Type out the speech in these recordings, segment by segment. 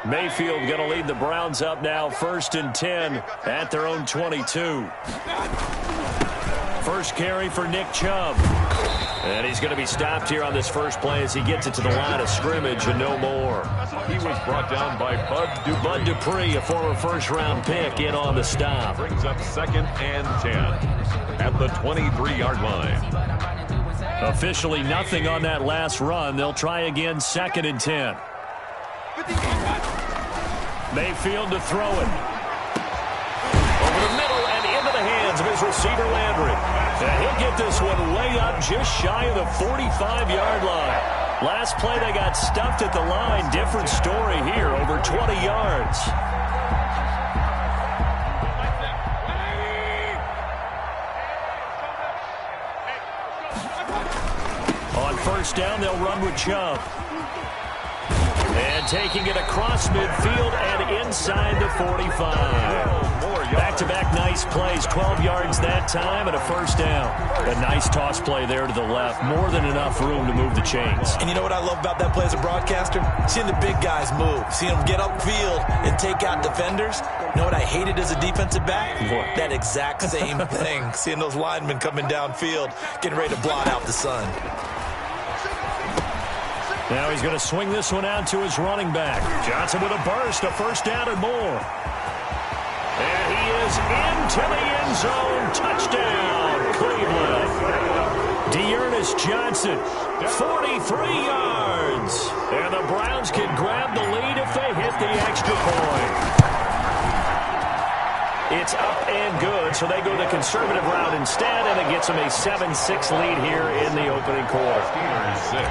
Mayfield going to lead the Browns up now, 1st and 10 at their own 22. First carry for Nick Chubb. And he's going to be stopped here on this first play as he gets it to the line of scrimmage and no more. He was brought down by Bud Dupree, a former first-round pick, in on the stop. Brings up 2nd and 10 at the 23-yard line. Officially nothing on that last run. They'll try again, 2nd and 10. Mayfield to throw it. Over the middle and into the hands of his receiver, Landry. And he'll get this one way up just shy of the 45-yard line. Last play they got stuffed at the line. Different story here, over 20 yards. On first down, they'll run with Chubb. And taking it across midfield and inside the 45. Back-to-back nice plays, 12 yards that time and a first down. A nice toss play there to the left. More than enough room to move the chains. And you know what I love about that play as a broadcaster? Seeing the big guys move. Seeing them get upfield and take out defenders. You know what I hated as a defensive back? What? That exact same thing. Seeing those linemen coming downfield, getting ready to blot out the sun. Now he's going to swing this one out to his running back. Johnson with a burst, a first down and more. And he is into the end zone. Touchdown, Cleveland. Dearness Johnson, 43 yards. And the Browns can grab the lead if they hit the extra point. It's up and good, so they go the conservative route instead, and it gets them a 7-6 lead here in the opening quarter. Steelers 6.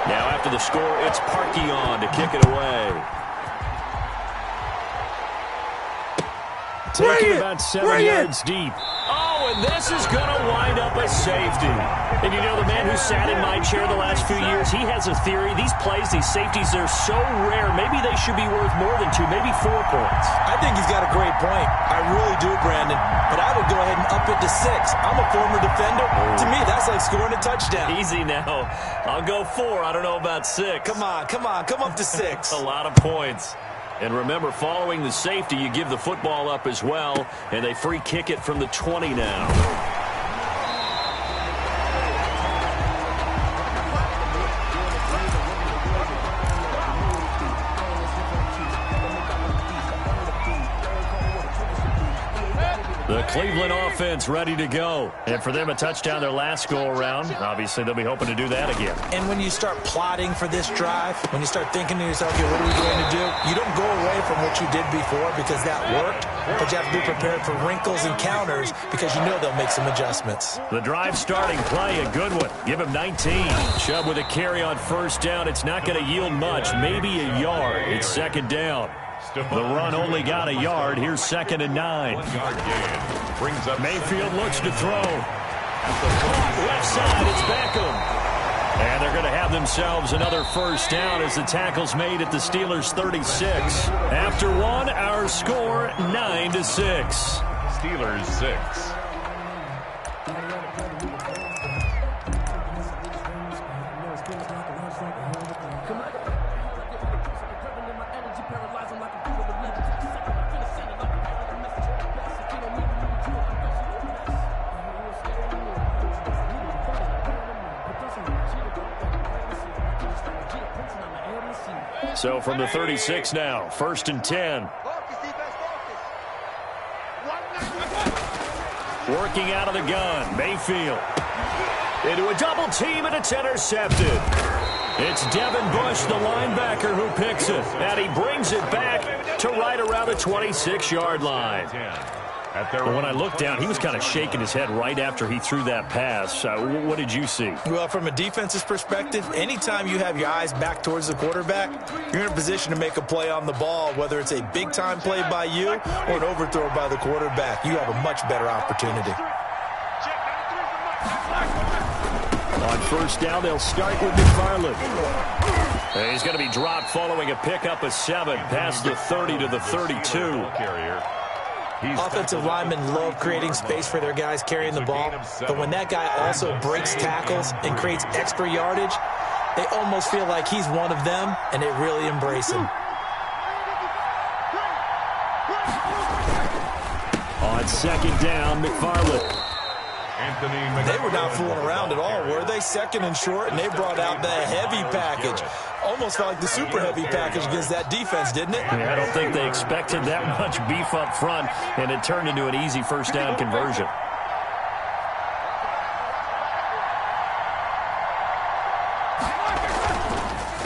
Now after the score, it's Parkey to kick it away. Taking about 7 yards deep. Oh, and this is going to wind up a safety. And you know, the man who sat in my chair the last few years, he has a theory. These plays, these safeties, they're so rare. Maybe they should be worth more than 2, maybe 4 points. I think he's got a great point. I really do, Brandon. But I would go ahead and up it to 6. I'm a former defender. To me, that's like scoring a touchdown. Easy now. I'll go 4. I don't know about 6. Come on. Come up to 6. A lot of points. And remember, following the safety, you give the football up as well, and they free kick it from the 20 now. The Cleveland offense ready to go. And for them, a touchdown their last go-around. Obviously, they'll be hoping to do that again. And when you start plotting for this drive, when you start thinking to yourself, okay, what are we going to do? You don't go away from what you did before because that worked. But you have to be prepared for wrinkles and counters because you know they'll make some adjustments. The drive starting play, a good one. Give him 19. Chubb with a carry on first down. It's not going to yield much, maybe a yard. It's second down. The run only got a yard. Here's 2nd and 9. 1 yard gain. Brings up Mayfield looks to throw. Left side, it's Beckham. And they're going to have themselves another first down as the tackle's made at the Steelers' 36. After one, our score 9-6. Steelers 6. So from the 36 now, 1st and 10. Working out of the gun, Mayfield. Into a double team, and it's intercepted. It's Devin Bush, the linebacker, who picks it. And he brings it back to right around the 26-yard line. And when I looked down, he was kind of shaking his head right after he threw that pass. What did you see? Well, from a defense's perspective, anytime you have your eyes back towards the quarterback, you're in a position to make a play on the ball, whether it's a big-time play by you or an overthrow by the quarterback. You have a much better opportunity. On first down, they'll start with McFarland. And he's going to be dropped following a pickup of 7 past the 30 to the 32. Offensive linemen love creating space for their guys carrying the ball, but when that guy also breaks tackles and creates extra yardage, They almost feel like he's one of them, and they really embrace him. On second down, McFarland. They were not fooling around at all, were they? Second and short, and they brought out the heavy package. Almost felt like the super heavy package against that defense, didn't it? Yeah, I don't think they expected that much beef up front, and it turned into an easy first down conversion.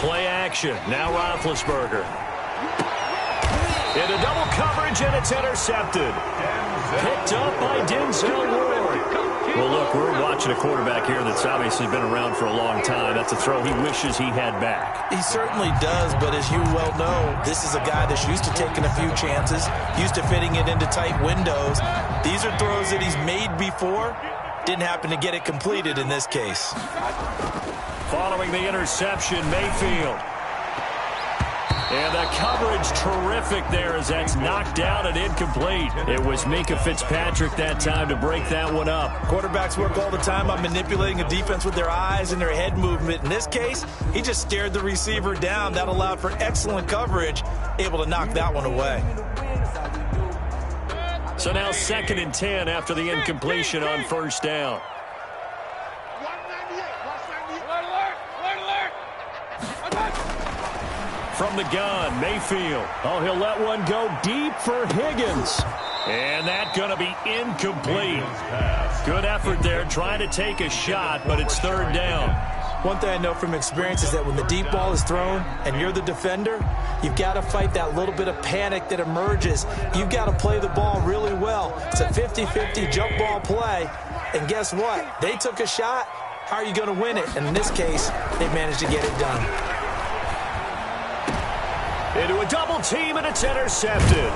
Play action. Now Roethlisberger. Into double coverage, and it's intercepted. Picked up by Denzel Ward. Well, look, we're watching a quarterback here that's obviously been around for a long time. That's a throw he wishes he had back. He certainly does, but as you well know, this is a guy that's used to taking a few chances, used to fitting it into tight windows. These are throws that he's made before. Didn't happen to get it completed in this case. Following the interception, Mayfield. And the coverage terrific there as that's knocked down and incomplete. It was Minkah Fitzpatrick that time to break that one up. Quarterbacks work all the time on manipulating a defense with their eyes and their head movement. In this case, he just stared the receiver down. That allowed for excellent coverage, able to knock that one away. So now 2nd and 10 after the incompletion on first down. From the gun, Mayfield. Oh, he'll let one go deep for Higgins. And that's going to be incomplete. Good effort there, trying to take a shot, but it's 3rd down. One thing I know from experience is that when the deep ball is thrown and you're the defender, you've got to fight that little bit of panic that emerges. You've got to play the ball really well. It's a 50-50 jump ball play. And guess what? They took a shot. How are you going to win it? And in this case, they managed to get it done. Into a double team, and it's intercepted.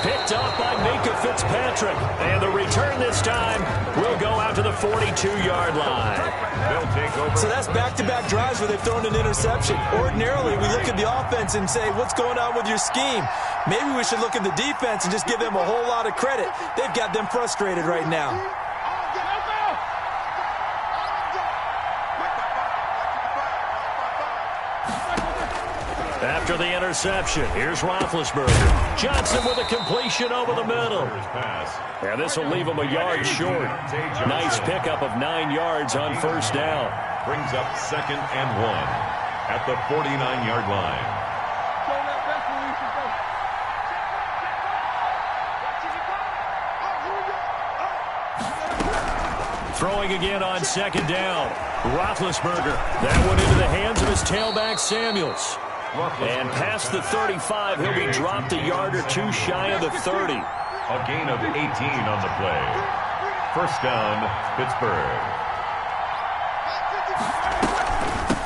Picked up by Minkah Fitzpatrick. And the return this time will go out to the 42-yard line. They'll take over. So that's back-to-back drives where they've thrown an interception. Ordinarily, we look at the offense and say, what's going on with your scheme? Maybe we should look at the defense and just give them a whole lot of credit. They've got them frustrated right now. After the interception, here's Roethlisberger. Johnson with a completion over the middle. And this will leave him a yard short. Nice pickup of 9 yards on first down. Brings up 2nd and 1 at the 49-yard line. Throwing again on 2nd down. Roethlisberger. That one into the hands of his tailback, Samuels. And past the 35, he'll be dropped a yard or two shy of the 30. A gain of 18 on the play. First down, Pittsburgh.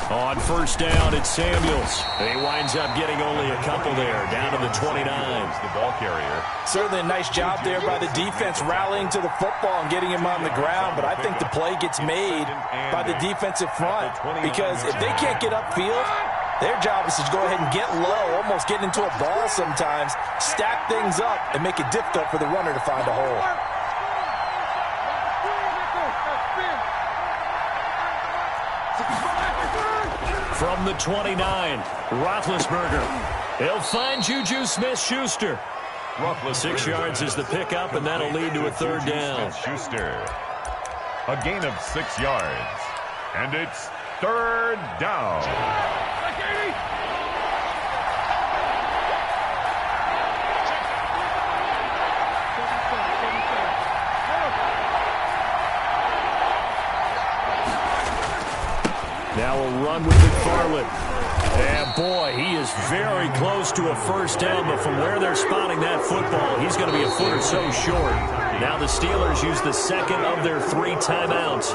On first down, it's Samuels. He winds up getting only a couple there, down to the 29. The ball carrier. Certainly a nice job there by the defense rallying to the football and getting him on the ground, but I think the play gets made by the defensive front because if they can't get upfield, their job is to go ahead and get low, almost get into a ball sometimes, stack things up, and make it difficult for the runner to find a hole. From the 29, Roethlisberger. He'll find Juju Smith-Schuster. 6 yards is the pickup, and that'll lead to a 3rd down. Schuster. A gain of 6 yards. And it's 3rd down. Now we'll run with McFarland. And boy, he is very close to a first down, but from where they're spotting that football, he's going to be a foot or so short. Now the Steelers use the 2nd of their 3 timeouts.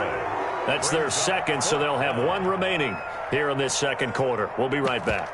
That's their 2nd, so they'll have 1 remaining here in this 2nd quarter. We'll be right back.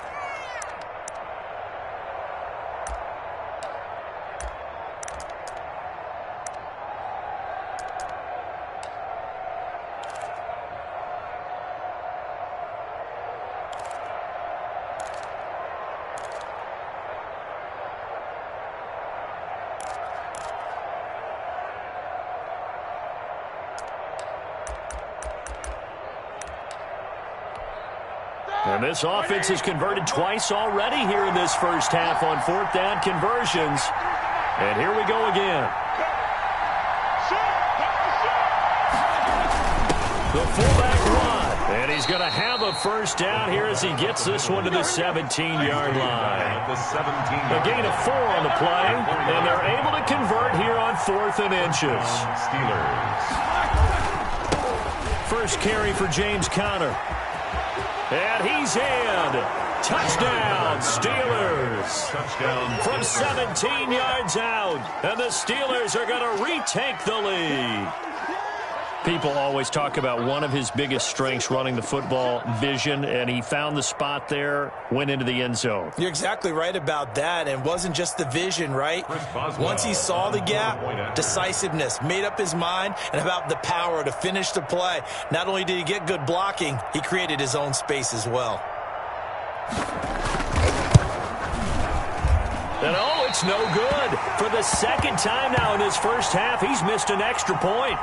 And this offense has converted twice already here in this first half on fourth down conversions. And here we go again. The fullback run, and he's going to have a first down here as he gets this one to the 17-yard line. A gain of 4 on the play, and they're able to convert here on 4th and inches. First carry for James Conner. And he's in. Touchdown, Steelers. Touchdown from 17 yards out, and the Steelers are going to retake the lead. People always talk about one of his biggest strengths running the football, vision, and he found the spot there, went into the end zone. You're exactly right about that, and it wasn't just the vision, right? Once he saw the gap, decisiveness, made up his mind, and about the power to finish the play. Not only did he get good blocking, he created his own space as well. And oh, it's no good. For the second time now in this first half, he's missed an extra point.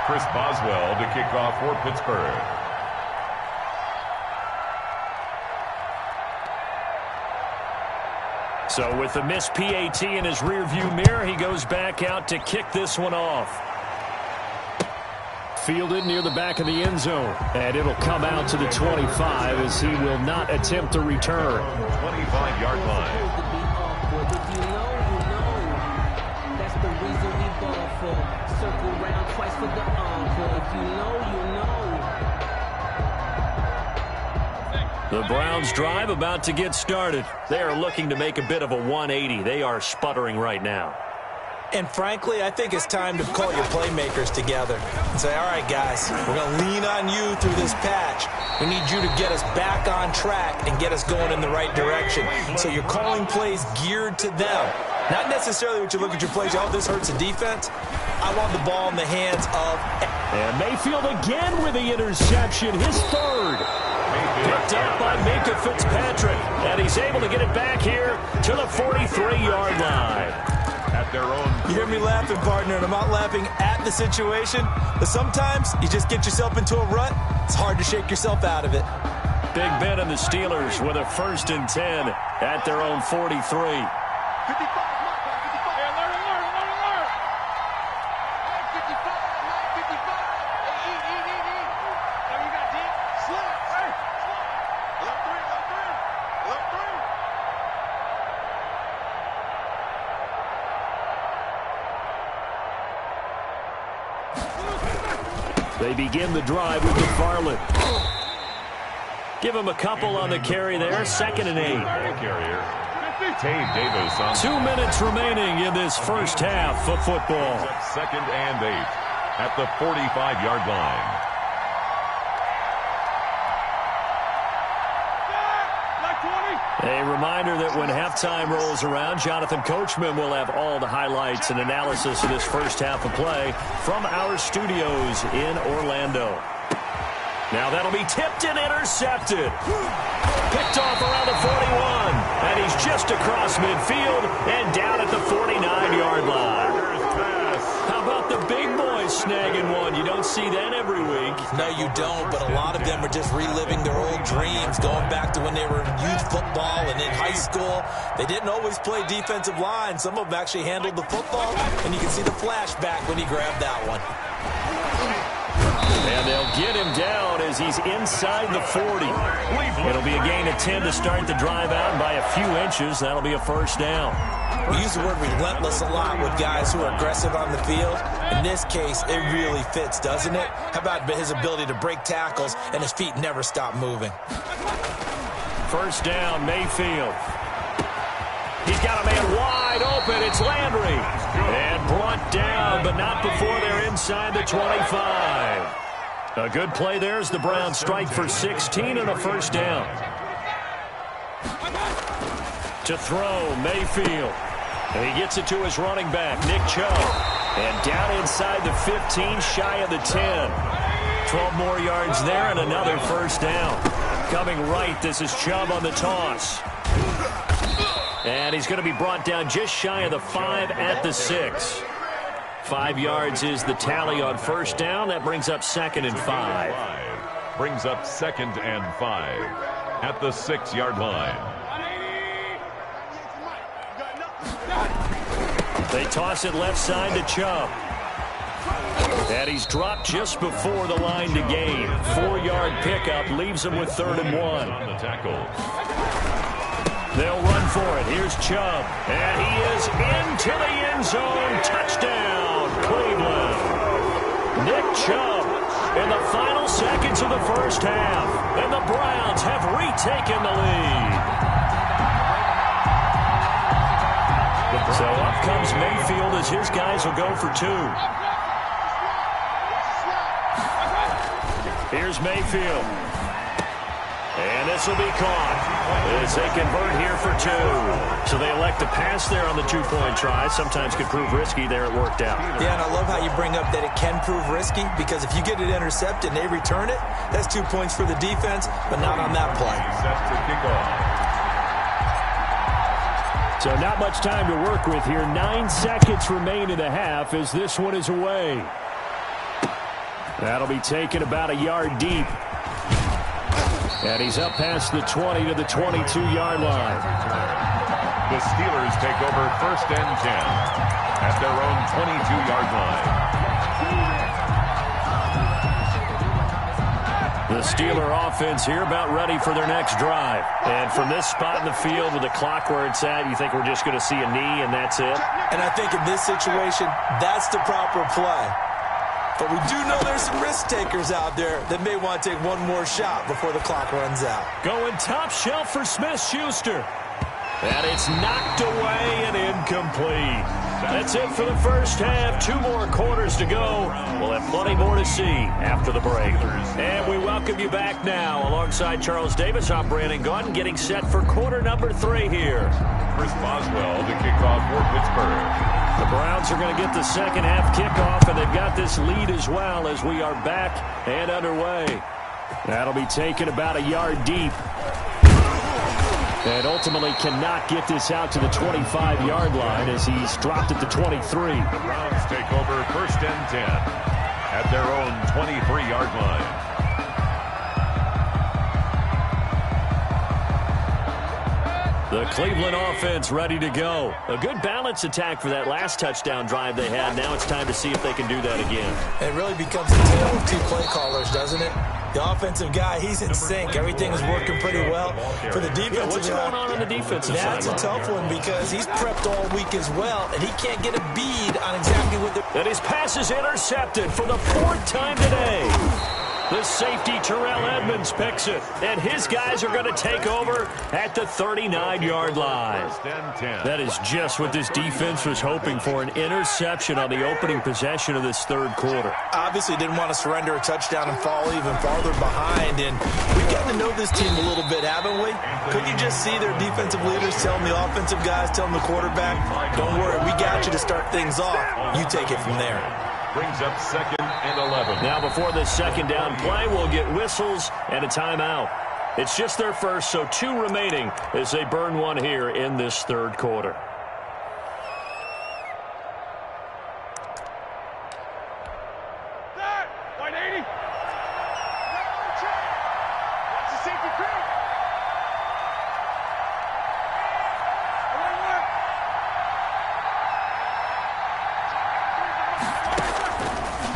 Chris Boswell to kick off for Pittsburgh. So with the missed PAT in his rearview mirror, he goes back out to kick this one off. Fielded near the back of the end zone. And it'll come out to the 25 as he will not attempt to return. 25-yard line. That's the reason we ball for. Circle round twice for the encore. If you know, you know. The Browns drive about to get started. They are looking to make a bit of a 180. They are sputtering right now. And frankly, I think it's time to call your playmakers together and say, all right, guys, we're going to lean on you through this patch. We need you to get us back on track and get us going in the right direction. So you're calling plays geared to them. Not necessarily what you look at your plays, oh, this hurts the defense. I want the ball in the hands of... And Mayfield again with the interception, his third. Picked up by Minka Fitzpatrick. And he's able to get it back here to the 43-yard line. At their own. You hear me laughing, partner, and I'm not laughing at the situation, but sometimes you just get yourself into a rut. It's hard to shake yourself out of it. Big Ben and the Steelers with a 1st and 10 at their own 43. They begin the drive with McFarland. Give him a couple on the carry there. 2nd and 8. Tabe Davis on 2 minutes remaining in this first half of football. 2nd and 8 at the 45-yard line. A reminder that when halftime rolls around, Jonathan Coachman will have all the highlights and analysis of this first half of play from our studios in Orlando. Now that'll be tipped and intercepted. Picked off around the 41. And he's just across midfield and down at the 49-yard line. How about the big boys snagging one? You don't see that every week. No, you don't, but a lot of them are just reliving their old dreams, going back to when they were in youth football and in high school. They didn't always play defensive line. Some of them actually handled the football, and you can see the flashback when he grabbed that one. And they'll get him down as he's inside the 40. It'll be a gain of 10 to start the drive out by a few inches. That'll be a first down. We use the word relentless a lot with guys who are aggressive on the field. In this case, it really fits, doesn't it? How about his ability to break tackles and his feet never stop moving? First down, Mayfield. He's got a man wide open. It's Landry. And brought down, but not before they're inside the 25. A good play there as the Browns strike for 16 and a first down. To throw, Mayfield. And he gets it to his running back, Nick Chubb. And down inside the 15, shy of the 10. 12 more yards there and another first down. Coming right, this is Chubb on the toss. And he's going to be brought down just shy of the 5 at the 6. 5 yards is the tally on first down. That brings up 2nd and 5. Brings up 2nd and 5 at the 6-yard line. They toss it left side to Chubb. And he's dropped just before the line to gain. 4-yard pickup leaves him with 3rd and 1. On the tackle. They'll run for it. Here's Chubb. And he is into the end zone. Touchdown, Cleveland. Nick Chubb in the final seconds of the first half. And the Browns have retaken the lead. So up comes Mayfield as his guys will go for 2. Here's Mayfield. And this will be caught as they convert here for 2. So they elect to pass there on the 2-point try. Sometimes could prove risky. There it worked out. Yeah, and I love how you bring up that it can prove risky, because if you get it intercepted and they return it, that's 2 points for the defense, but not on that play. Set to kick off. So not much time to work with here. 9 seconds remain in the half as this one is away. That'll be taken about a yard deep. And he's up past the 20 to the 22-yard line. The Steelers take over 1st and 10 at their own 22-yard line. The Steeler offense here about ready for their next drive. And from this spot in the field with the clock where it's at, you think we're just going to see a knee and that's it? And I think in this situation, that's the proper play. But we do know there's some risk takers out there that may want to take one more shot before the clock runs out. Going top shelf for Smith-Schuster. And it's knocked away and incomplete. That's it for the first half. 2 more quarters to go. We'll have plenty more to see after the break. And we welcome you back now. Alongside Charles Davis, I'm Brandon Gaudin, getting set for quarter number 3 here. Chris Boswell to kick off for Pittsburgh. The Browns are going to get the second half kickoff, and they've got this lead as well as we are back and underway. That'll be taken about a yard deep. And ultimately cannot get this out to the 25-yard line as he's dropped at the 23. The Browns take over 1st and 10 at their own 23-yard line. The Cleveland offense ready to go. A good balance attack for that last touchdown drive they had. Now it's time to see if they can do that again. It really becomes a tale of 2 play callers, doesn't it? The offensive guy, he's in sync. Everything is working pretty well. For the defensive what's going on the defensive side? That's a tough one because he's prepped all week as well, and he can't get a bead on exactly what the... And his pass is intercepted for the 4th time today. The safety, Terrell Edmonds, picks it. And his guys are going to take over at the 39-yard line. That is just what this defense was hoping for, an interception on the opening possession of this 3rd quarter. Obviously didn't want to surrender a touchdown and fall even farther behind. And we've gotten to know this team a little bit, haven't we? Could you just see their defensive leaders telling the offensive guys, telling the quarterback, don't worry, we got you to start things off. You take it from there. Brings up 2nd and 11. Now before this 2nd down play, we'll get whistles and a timeout. It's just their first, so 2 remaining as they burn one here in this 3rd quarter. White 80. Watch the safety crew.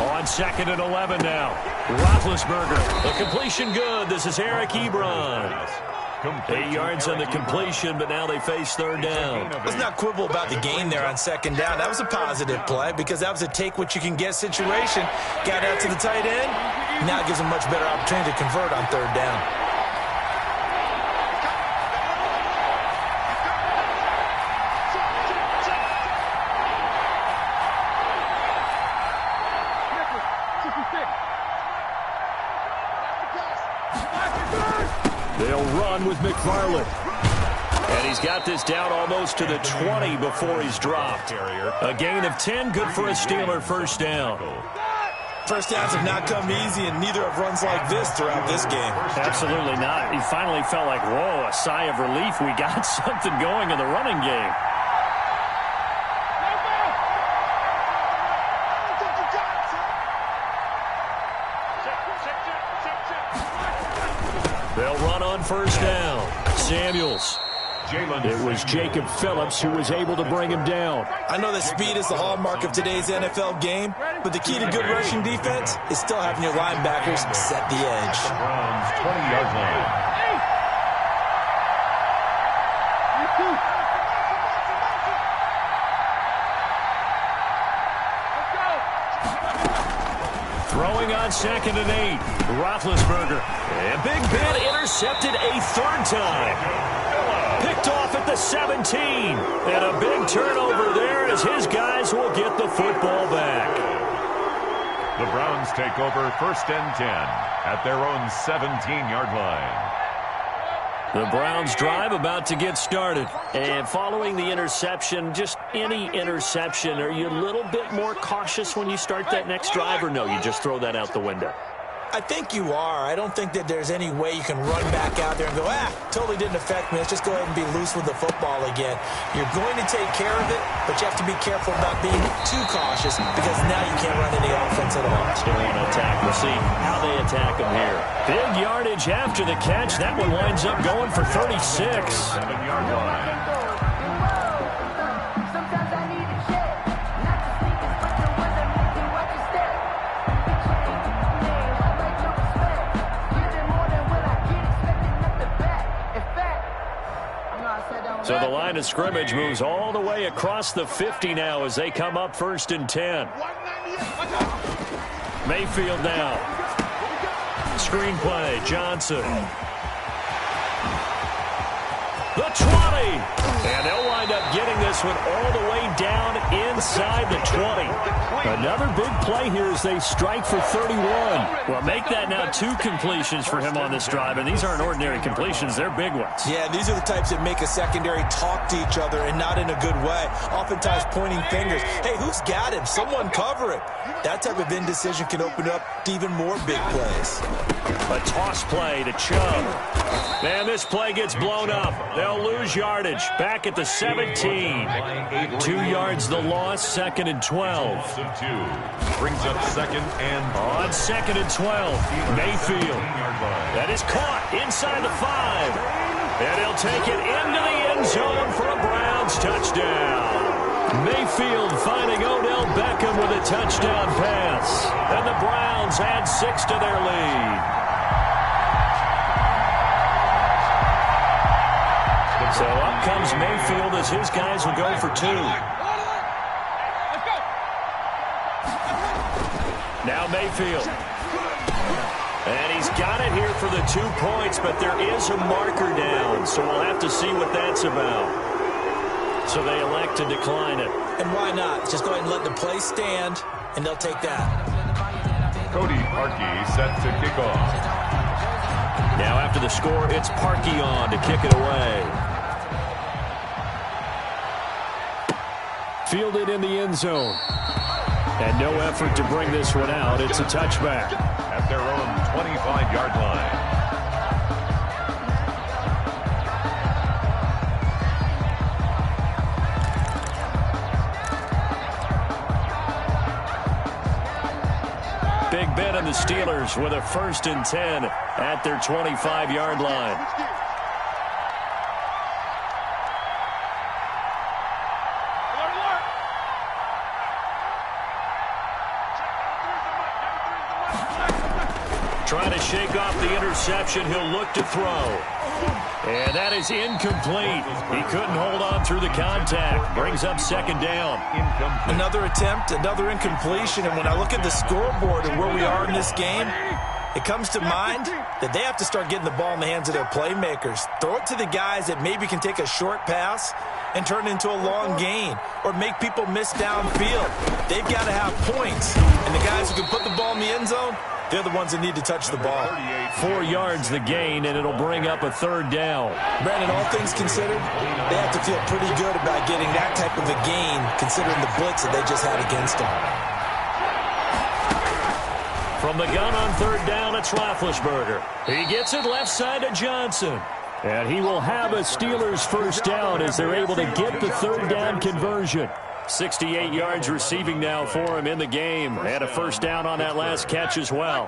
On 2nd and 11 now. Roethlisberger. The completion good. This is Eric Ebron. 8 yards on the completion, but now they face 3rd down. Let's not quibble about the gain there on 2nd down. That was a positive play because that was a take-what-you-can-get situation. Got out to the tight end. Now it gives them much better opportunity to convert on 3rd down. They'll run with McFarland. And he's got this down almost to the 20 before he's dropped. A gain of 10, good for a Steeler 1st down. First downs have not come easy, and neither have runs like this throughout this game. Absolutely not. He finally felt like, whoa, a sigh of relief. We got something going in the running game. on first down. Samuels. It was Jacob Phillips who was able to bring him down. I know that speed is the hallmark of today's NFL game, but the key to good rushing defense is still having your linebackers set the edge. The Browns' 20-yard line. Throwing on 2nd and 8. Roethlisberger. And Big Ben intercepted a third time. Picked off at the 17. And a big turnover there as his guys will get the football back. The Browns take over 1st and 10 at their own 17-yard line. The Browns drive about to get started. And following the interception, just any interception, are you a little bit more cautious when you start that next drive, or no, you just throw that out the window? I think you are. I don't think that there's any way you can run back out there and go, totally didn't affect me. Let's just go ahead and be loose with the football again. You're going to take care of it, but you have to be careful about being too cautious because now you can't run any offense at all. Still want to attack. We'll see how they attack them here. Big yardage after the catch. That one winds up going for 36. 7-yard line. So the line of scrimmage moves all the way across the 50 now as they come up 1st and 10. Mayfield now. Screenplay, Johnson. The 20. And they'll wind up getting this one all the way down inside the 20. Another big play here as they strike for 31. Well, make that now 2 completions for him on this drive, and these aren't ordinary completions. They're big ones. Yeah, these are the types that make a secondary talk to each other and not in a good way. Oftentimes pointing fingers. Hey, who's got him? Someone cover him. That type of indecision can open up to even more big plays. A toss play to Chubb. And this play gets blown up. They'll lose yardage. Back at the 17. 2 yards the loss, 2nd and 12. Brings up 2nd and on 2nd and 12. Mayfield. That is caught inside the 5. And he'll take it into the end zone for a Browns touchdown. Mayfield finding Odell Beckham with a touchdown pass. And the Browns add 6 to their lead. So up comes Mayfield as his guys will go for 2. Now Mayfield. And he's got it here for the 2 points, but there is a marker down, so we'll have to see what that's about. So they elect to decline it. And why not? Just go ahead and let the play stand, and they'll take that. Cody Parkey set to kick off. Now after the score, it's Parkey on to kick it away. Fielded in the end zone. And no effort to bring this one out. It's a touchback. At their own 25-yard line. Big Ben and the Steelers with a 1st and 10 at their 25-yard line. Trying to shake off the interception. He'll look to throw. And that is incomplete. He couldn't hold on through the contact. Brings up 2nd down. Another attempt, another incompletion. And when I look at the scoreboard and where we are in this game, it comes to mind that they have to start getting the ball in the hands of their playmakers. Throw it to the guys that maybe can take a short pass and turn it into a long gain or make people miss downfield. They've got to have points. And the guys who can put the ball in the end zone, they're the ones that need to touch the ball. 4 yards the gain, and it'll bring up a 3rd down. Brandon, all things considered, they have to feel pretty good about getting that type of a gain considering the blitz that they just had against them. From the gun on 3rd down, it's Roethlisberger. He gets it left side to Johnson. And he will have a Steelers 1st down as they're able to get the 3rd down conversion. 68 yards receiving now for him in the game. And a 1st down on that last catch as well.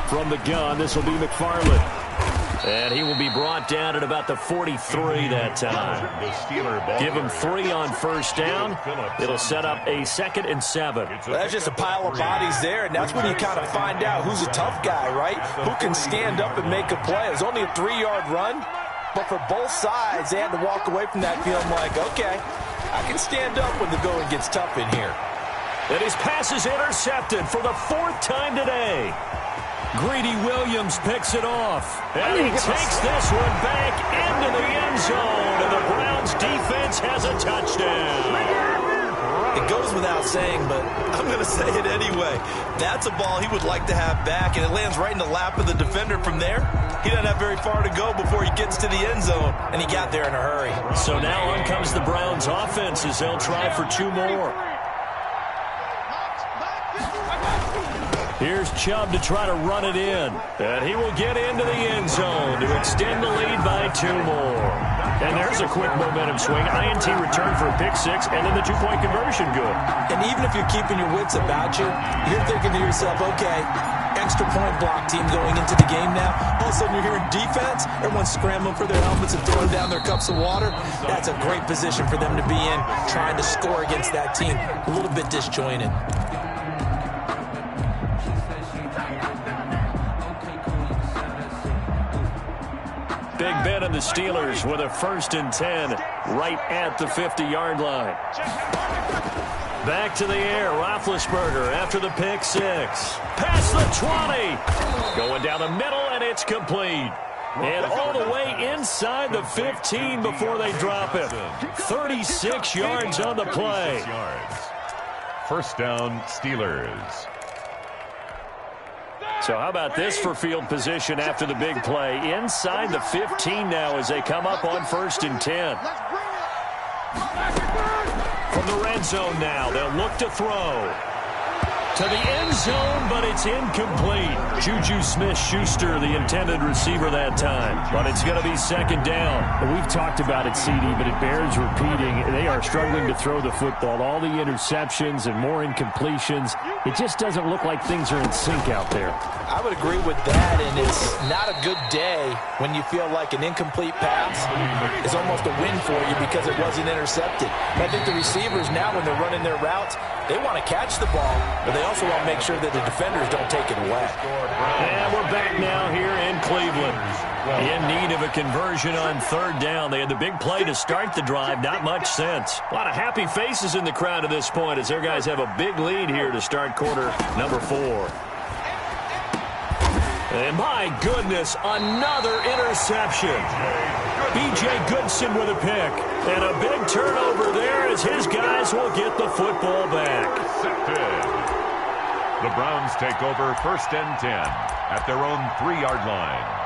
From the gun, this will be McFarland. And he will be brought down at about the 43 that time. Give him 3 on first down. It'll set up a 2nd and 7. Well, that's just a pile of bodies there, and that's when you kind of find out who's a tough guy, right? Who can stand up and make a play. It was only a 3-yard run, but for both sides, they had to walk away from that feeling like, okay, I can stand up when the going gets tough in here. And his pass is intercepted for the 4th time today. Greedy Williams picks it off, and he takes this one back into the end zone, and the Browns defense has a touchdown. It goes without saying, but I'm going to say it anyway. That's a ball he would like to have back, and it lands right in the lap of the defender from there. He doesn't have very far to go before he gets to the end zone, and he got there in a hurry. So now on comes the Browns offense as they'll try for 2 more. Here's Chubb to try to run it in. And he will get into the end zone to extend the lead by 2 more. And there's a quick momentum swing. INT return for a pick-6, and then the 2-point conversion good. And even if you're keeping your wits about you, you're thinking to yourself, okay, extra point block team going into the game now. All of a sudden you're hearing defense. Everyone's scrambling for their helmets and throwing down their cups of water. That's a great position for them to be in, trying to score against that team. A little bit disjointed. Big Ben and the Steelers with a 1st and 10 right at the 50-yard line. Back to the air, Roethlisberger after the pick-6. Past the 20. Going down the middle, and it's complete. And all the way inside the 15 before they drop it. 36 yards on the play. First down, Steelers. So how about this for field position after the big play? Inside the 15 now as they come up on 1st and 10. From the red zone now, they'll look to throw. To the end zone, but it's incomplete. Juju Smith-Schuster, the intended receiver that time. But it's going to be 2nd down. We've talked about it, CD, but it bears repeating. They are struggling to throw the football. All the interceptions and more incompletions. It just doesn't look like things are in sync out there. I would agree with that, and it's not a good day when you feel like an incomplete pass is almost a win for you because it wasn't intercepted. But I think the receivers now, when they're running their routes, they want to catch the ball, but they also want to make sure that the defenders don't take it away. And we're back now here in Cleveland. In need of a conversion on 3rd down. They had the big play to start the drive. Not much sense. A lot of happy faces in the crowd at this point as their guys have a big lead here to start quarter number 4. And my goodness, another interception. B.J. Goodson with a pick. And a big turnover there as his guys will get the football back. The Browns take over 1st and 10 at their own 3-yard line.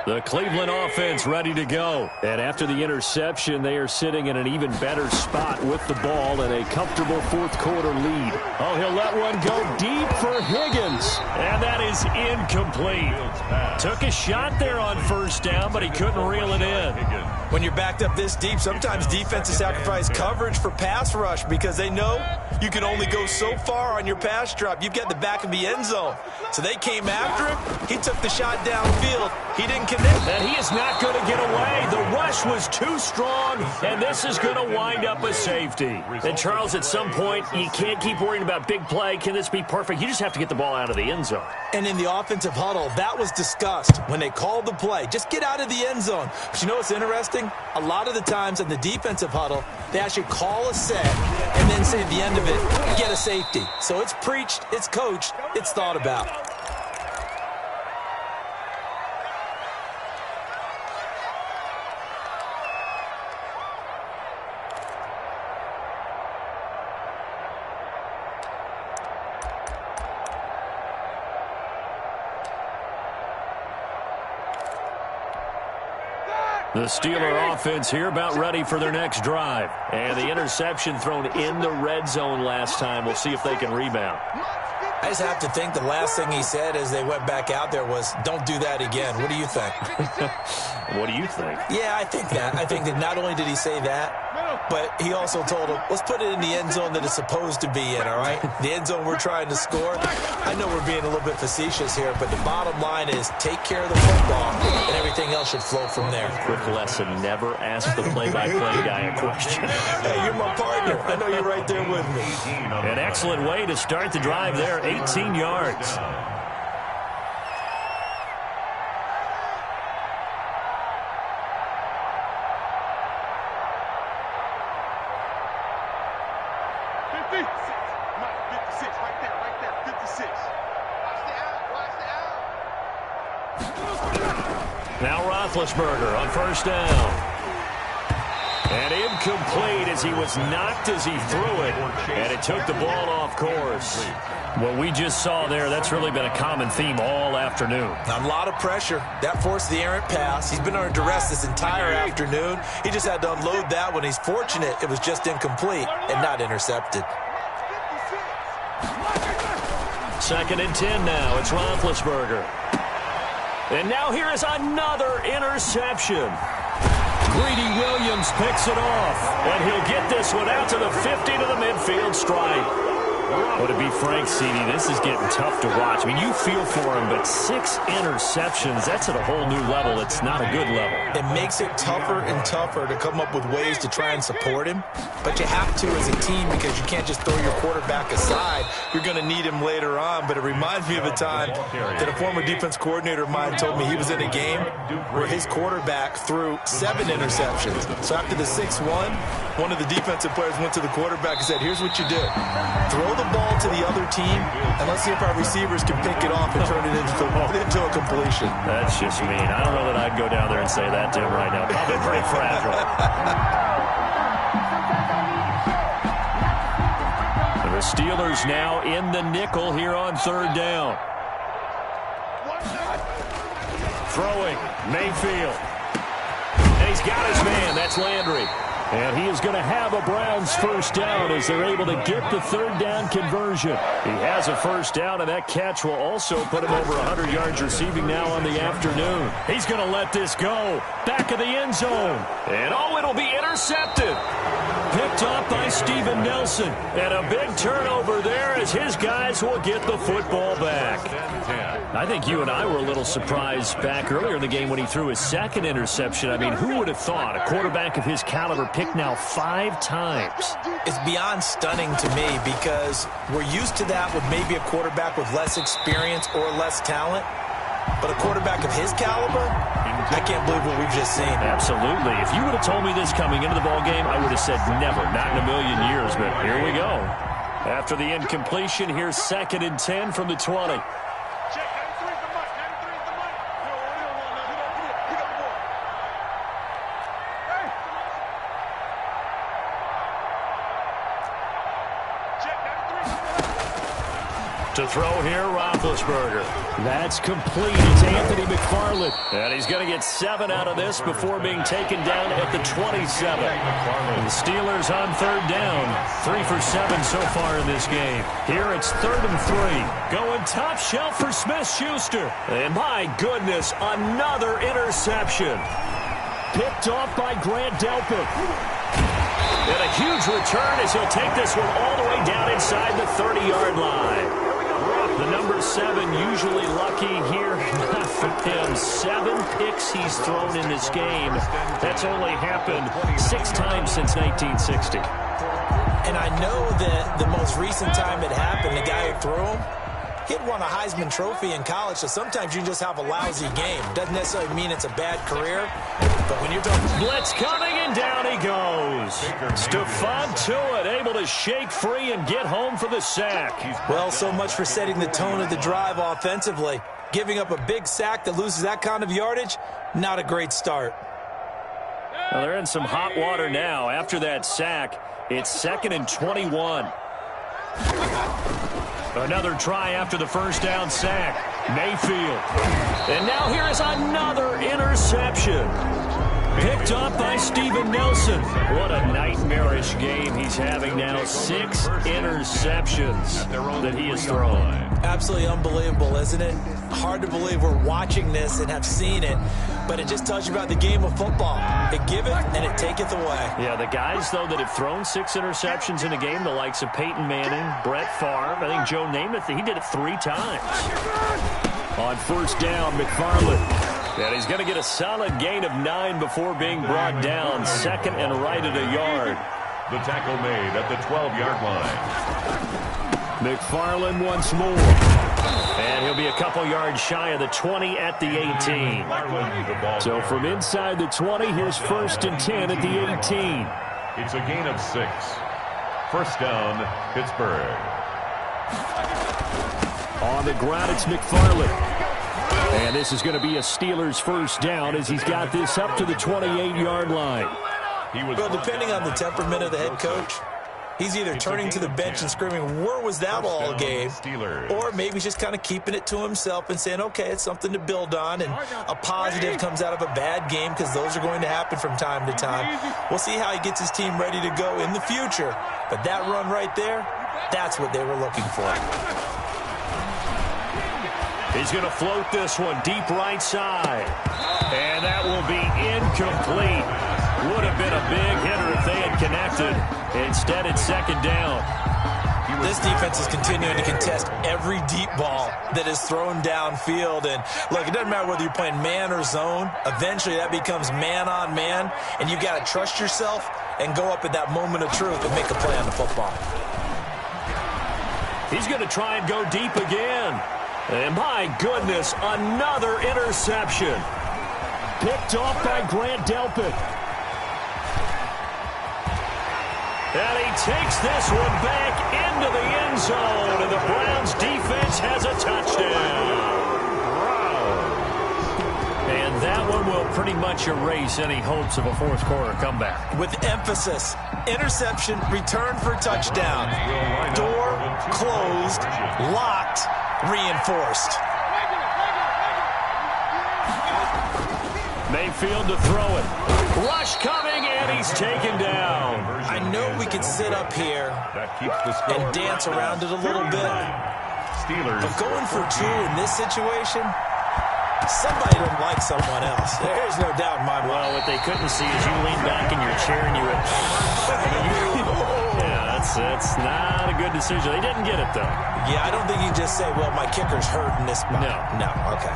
The Cleveland offense ready to go. And after the interception, they are sitting in an even better spot with the ball and a comfortable 4th quarter lead. Oh, he'll let one go deep for Higgins. And that is incomplete. Took a shot there on 1st down, but he couldn't reel it in. When you're backed up this deep, sometimes defenses sacrifice coverage for pass rush because they know you can only go so far on your pass drop. You've got the back of the end zone. So they came after him. He took the shot downfield. He didn't connect. And he is not going to get away. The rush was too strong, and this is going to wind up a safety. And, Charles, at some point, you can't keep worrying about big play. Can this be perfect? You just have to get the ball out of the end zone. And in the offensive huddle, that was discussed when they called the play. Just get out of the end zone. But you know what's interesting? A lot of the times in the defensive huddle, they actually call a set and then say at the end of it, get a safety. So it's preached, it's coached, it's thought about. The Steeler offense here about ready for their next drive. And the interception thrown in the red zone last time. We'll see if they can rebound. I just have to think the last thing he said as they went back out there was, don't do that again. What do you think? What do you think? Yeah, I think that. I think that not only did he say that, but he also told him, let's put it in the end zone that it's supposed to be in, all right? The end zone we're trying to score. I know we're being a little bit facetious here, but the bottom line is take care of the football, and everything else should flow from there. Quick lesson, never ask the play-by-play guy a question. Hey, you're my partner. I know you're right there with me. An excellent way to start the drive there, 18 yards. Now Roethlisberger on first down. And incomplete as he was knocked as he threw it. And it took the ball off course. What we just saw there, that's really been a common theme all afternoon. A lot of pressure. That forced the errant pass. He's been under duress this entire afternoon. He just had to unload that one. He's fortunate it was just incomplete and not intercepted. 2nd and 10 now. It's Roethlisberger. And now here is another interception. Greedy Williams picks it off, and he'll get this one out to the 50 to the midfield stripe. But to be frank, CD, this is getting tough to watch. I mean, you feel for him, but 6 interceptions, that's at a whole new level. It's not a good level. It makes it tougher and tougher to come up with ways to try and support him. But you have to as a team because you can't just throw your quarterback aside. You're going to need him later on. But it reminds me of a time that a former defense coordinator of mine told me he was in a game where his quarterback threw 7 interceptions. So after the 6-1, one of the defensive players went to the quarterback and said, here's what you do. Throw the ball to the other team, and let's see if our receivers can pick it off and turn it into a completion. That's just mean. I don't know that I'd go down there and say that to him right now. Probably pretty fragile. The Steelers now in the nickel here on 3rd down. Throwing, Mayfield. And he's got his man. That's Landry. And he is going to have a Browns first down as they're able to get the 3rd down conversion. He has a first down, and that catch will also put him over 100 yards receiving now on the afternoon. He's going to let this go. Back of the end zone. And oh, it'll be intercepted. Picked off by Steven Nelson. And a big turnover there as his guys will get the football back. I think you and I were a little surprised back earlier in the game when he threw his 2nd interception. I mean, who would have thought a quarterback of his caliber picked now 5 times? It's beyond stunning to me because we're used to that with maybe a quarterback with less experience or less talent. But a quarterback of his caliber, I can't believe what we've just seen. Absolutely. If you would have told me this coming into the ballgame, I would have said never, not in a million years. But here we go. After the incompletion, here's 2nd and 10 from the 20. To throw here, Roethlisberger. That's complete. It's Anthony McFarland. And he's going to get 7 out of this before being taken down at the 27. And the Steelers on 3rd down. 3 for 7 so far in this game. Here it's 3rd and 3. Going top shelf for Smith-Schuster. And my goodness, another interception. Picked off by Grant Delpit. And a huge return as he'll take this one all the way down inside the 30-yard line. The number 7 usually lucky here. Not for him. 7 picks he's thrown in this game. That's only happened 6 times since 1960. And I know that the most recent time it happened, the guy who threw him, he had won a Heisman Trophy in college, so sometimes you just have a lousy game. Doesn't necessarily mean it's a bad career, but when you're talking... Blitz coming, and down he goes. Stephon Tuitt able to shake free and get home for the sack. Well, so much for setting the tone of the drive offensively. Giving up a big sack that loses that kind of yardage, not a great start. Well, they're in some hot water now. After that sack, it's 2nd and 21. Another try after the first down sack. Mayfield. And now here is another interception. Picked off by Steven Nelson. What a nightmarish game he's having now. 6 interceptions that he has thrown. Absolutely unbelievable, isn't it? Hard to believe we're watching this and have seen it, but it just tells you about the game of football. It giveth and it taketh away. Yeah, the guys, though, that have thrown 6 interceptions in a game, the likes of Peyton Manning, Brett Favre, I think Joe Namath, he did it 3 times. On first down, McFarland. And he's going to get a solid gain of 9 before being brought down. Second and right at a yard. The tackle made at the 12-yard line. McFarland once more. And he'll be a couple yards shy of the 20 at the 18. So from inside the 20, here's first and 10 at the 18. It's a gain of 6. First down, Pittsburgh. On the ground, it's McFarland. And this is going to be a Steelers first down as he's got this up to the 28-yard line. Well, depending on the temperament of the head coach, he's either turning to the bench and screaming, where was that all game? Or maybe he's just kind of keeping it to himself and saying, okay, it's something to build on, and a positive comes out of a bad game because those are going to happen from time to time. We'll see how he gets his team ready to go in the future. But that run right there, that's what they were looking for. He's going to float this one deep right side. And that will be incomplete. Would have been a big hitter if they had connected. Instead, it's second down. This defense is continuing to contest every deep ball that is thrown downfield. And, look, it doesn't matter whether you're playing man or zone. Eventually, that becomes man on man. And you've got to trust yourself and go up at that moment of truth and make a play on the football. He's going to try and go deep again. And my goodness, another interception. Picked off by Grant Delpit. And he takes this one back into the end zone. And the Browns defense has a touchdown. And that one will pretty much erase any hopes of a fourth quarter comeback. With emphasis, interception, return for touchdown. Door closed, locked, reinforced. Mayfield to throw it. Rush coming, and he's taken down. I know we could sit up here and dance around it a little bit, but going for 2 in this situation, somebody doesn't like someone else. There's no doubt in my mind. Well, what they couldn't see is you lean back in your chair and you went, yeah, that's not a good decision. They didn't get it, though. Yeah, I don't think you can just say, well, my kicker's hurt in this spot. No, okay.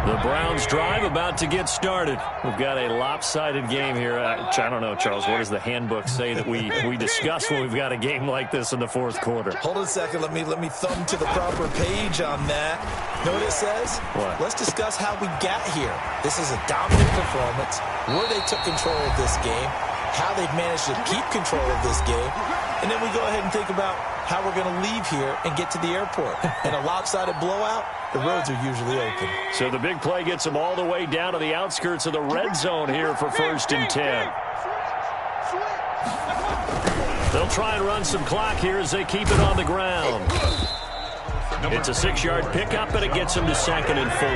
The Browns drive about to get started. We've got a lopsided game here. I don't know, Charles, what does the handbook say that we discuss when we've got a game like this in the fourth quarter? Hold on a second. Let me thumb to the proper page on that. Know what it says? What? Let's discuss how we got here. This is a dominant performance, where they took control of this game, how they've managed to keep control of this game, and then we go ahead and think about how we're going to leave here and get to the airport. In a lopsided blowout, the roads are usually open. So the big play gets them all the way down to the outskirts of the red zone here for first and 10. They'll try and run some clock here as they keep it on the ground. It's a 6-yard pickup, and it gets them to second and 4.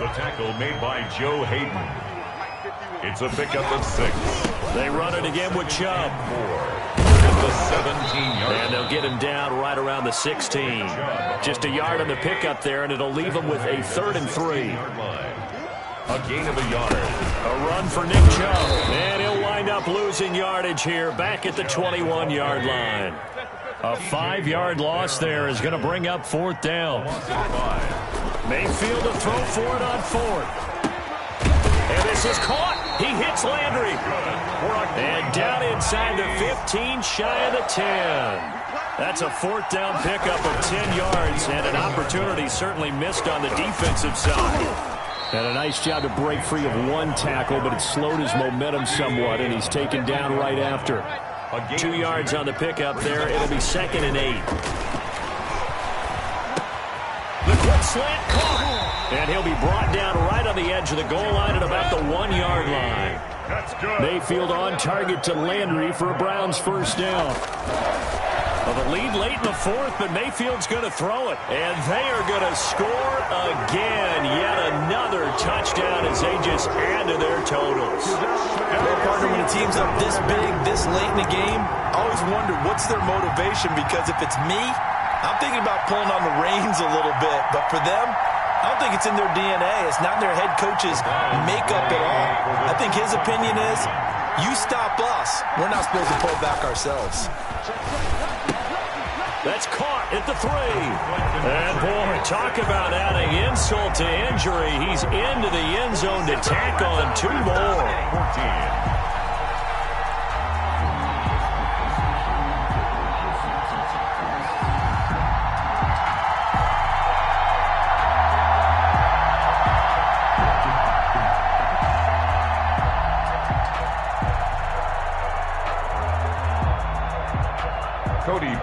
The tackle made by Joe Hayden. It's a pickup of 6. They run it again with Chubb. At the 17-yard. And they'll get him down right around the 16. Just a yard on the pickup there, and it'll leave him with a 3rd and 3. A gain of a yard. A run for Nick Chubb. And he'll wind up losing yardage here back at the 21-yard line. A 5-yard loss there is going to bring up 4th down. Mayfield to throw for it on 4th. And this is caught. He hits Landry. And down inside the 15, shy of the 10. That's a 4th down pickup of 10 yards, and an opportunity certainly missed on the defensive side. And a nice job to break free of 1 tackle, but it slowed his momentum somewhat, and he's taken down right after. 2 yards on the pickup there. It'll be 2nd and 8. The quick slant caught. And he'll be brought down right on the edge of the goal line at about the 1-yard line. Mayfield on target to Landry for a Browns first down. Well, the lead late in the 4th, but Mayfield's going to throw it. And they are going to score again. Yet another touchdown as just add to their totals. Well, partner, when a team's up this big, this late in the game, I always wonder what's their motivation, because if it's me, I'm thinking about pulling on the reins a little bit. But for them, I don't think it's in their DNA. It's not in their head coach's makeup at all. I think his opinion is, you stop us, we're not supposed to pull back ourselves. That's caught at the 3. And, boy, talk about adding insult to injury. He's into the end zone to tack on 2 more. 14.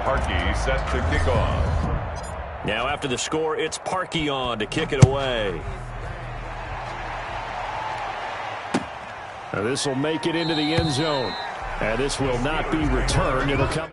Parkey set to kick off. Now after the score, it's Parkey on to kick it away. Now this will make it into the end zone. And this will not be returned. It'll come.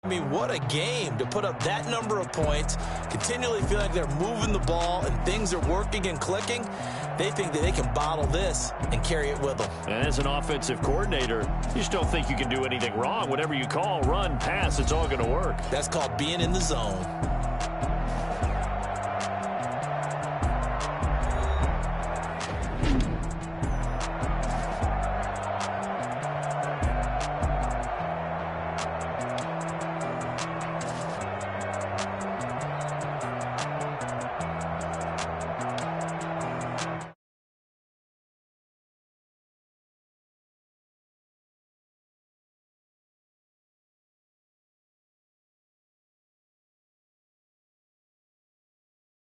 I mean, what a game to put up that number of points, continually feel like they're moving the ball and things are working and clicking. They think that they can bottle this and carry it with them. And as an offensive coordinator, you just don't think you can do anything wrong. Whatever you call, run, pass, it's all going to work. That's called being in the zone.